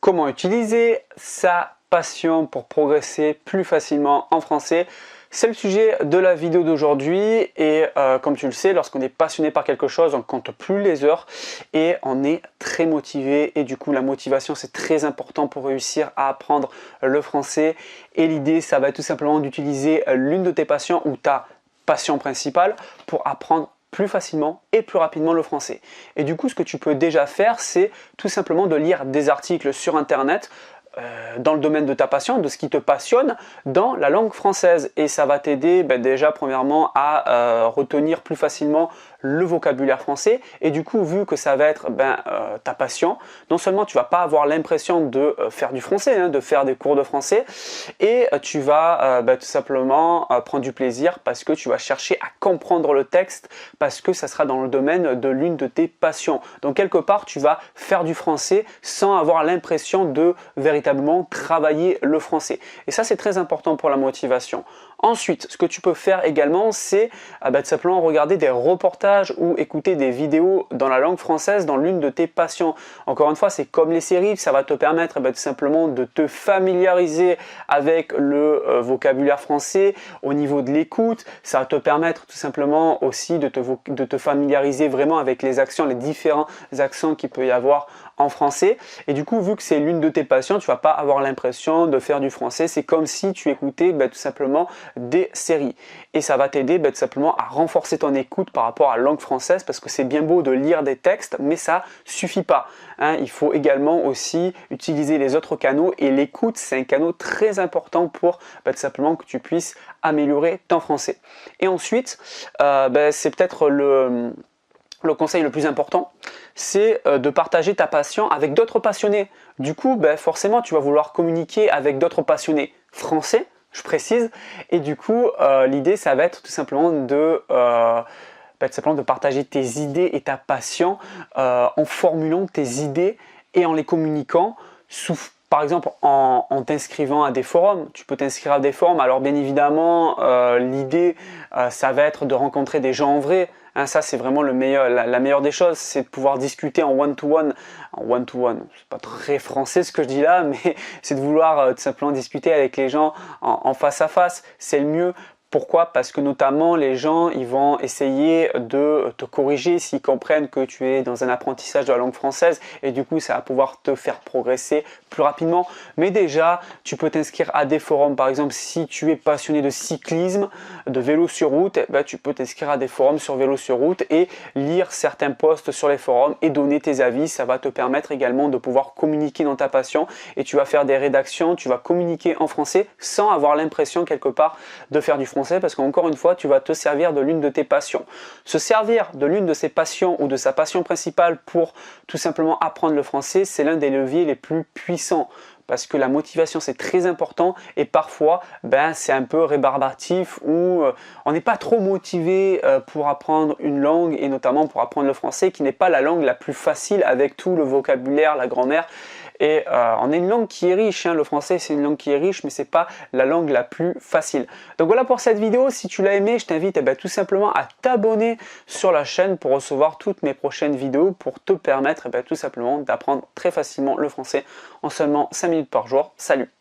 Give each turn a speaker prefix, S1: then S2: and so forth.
S1: Comment utiliser sa passion pour progresser plus facilement en français? C'est le sujet de la vidéo d'aujourd'hui et comme tu le sais, lorsqu'on est passionné par quelque chose, on ne compte plus les heures et on est très motivé, et du coup la motivation c'est très important pour réussir à apprendre le français. Et l'idée, ça va être tout simplement d'utiliser l'une de tes passions ou ta passion principale pour apprendre plus facilement et plus rapidement le français. Et du coup, ce que tu peux déjà faire, c'est tout simplement de lire des articles sur internet dans le domaine de ta passion, de ce qui te passionne dans la langue française. Et ça va t'aider déjà premièrement à retenir plus facilement le vocabulaire français. Et du coup, vu que ça va être ta passion, non seulement tu vas pas avoir l'impression de faire du français, de faire des cours de français, et tu vas tout simplement prendre du plaisir parce que tu vas chercher à comprendre le texte, parce que ça sera dans le domaine de l'une de tes passions. Donc quelque part, tu vas faire du français sans avoir l'impression de véritablement travailler le français. Et ça, c'est très important pour la motivation. Ensuite, ce que tu peux faire également, c'est tout simplement regarder des reportages ou écouter des vidéos dans la langue française dans l'une de tes passions. Encore une fois, c'est comme les séries, ça va te permettre tout simplement de te familiariser avec le vocabulaire français au niveau de l'écoute. Ça va te permettre tout simplement aussi de te familiariser vraiment avec les accents, les différents accents qu'il peut y avoir en français. Et du coup, vu que c'est l'une de tes passions, tu vas pas avoir l'impression de faire du français. C'est comme si tu écoutais tout simplement des séries. Et ça va t'aider tout simplement à renforcer ton écoute par rapport à la langue française, parce que c'est bien beau de lire des textes, mais ça suffit pas. Il faut également aussi utiliser les autres canaux, et l'écoute, c'est un canal très important pour tout simplement que tu puisses améliorer ton français. Et ensuite, c'est peut-être le conseil le plus important, c'est de partager ta passion avec d'autres passionnés. Du coup, forcément, tu vas vouloir communiquer avec d'autres passionnés français, je précise, et du coup, l'idée, ça va être tout simplement de partager tes idées et ta passion en formulant tes idées et en les communiquant par exemple en t'inscrivant à des forums. Tu peux t'inscrire à des forums. Alors bien évidemment, l'idée, ça va être de rencontrer des gens en vrai. Ça, c'est vraiment la meilleure des choses, c'est de pouvoir discuter en one-to-one. En one-to-one, c'est pas très français ce que je dis là, mais c'est de vouloir tout simplement discuter avec les gens en face à face. C'est le mieux. Pourquoi? Parce que notamment les gens, ils vont essayer de te corriger s'ils comprennent que tu es dans un apprentissage de la langue française, et du coup ça va pouvoir te faire progresser plus rapidement. Mais déjà, tu peux t'inscrire à des forums. Par exemple, si tu es passionné de cyclisme, de vélo sur route, tu peux t'inscrire à des forums sur vélo sur route et lire certains posts sur les forums et donner tes avis. Ça va te permettre également de pouvoir communiquer dans ta passion, et tu vas faire des rédactions, tu vas communiquer en français sans avoir l'impression quelque part de faire du français, parce qu'encore une fois, tu vas te servir de l'une de tes passions. Se servir de l'une de ses passions ou de sa passion principale pour tout simplement apprendre le français, c'est l'un des leviers les plus puissants, parce que la motivation c'est très important, et parfois c'est un peu rébarbatif, ou on n'est pas trop motivé pour apprendre une langue, et notamment pour apprendre le français qui n'est pas la langue la plus facile avec tout le vocabulaire, la grammaire. Et on a une langue qui est riche, le français c'est une langue qui est riche, mais c'est pas la langue la plus facile. Donc voilà pour cette vidéo. Si tu l'as aimé, je t'invite tout simplement à t'abonner sur la chaîne pour recevoir toutes mes prochaines vidéos, pour te permettre tout simplement d'apprendre très facilement le français en seulement 5 minutes par jour. Salut!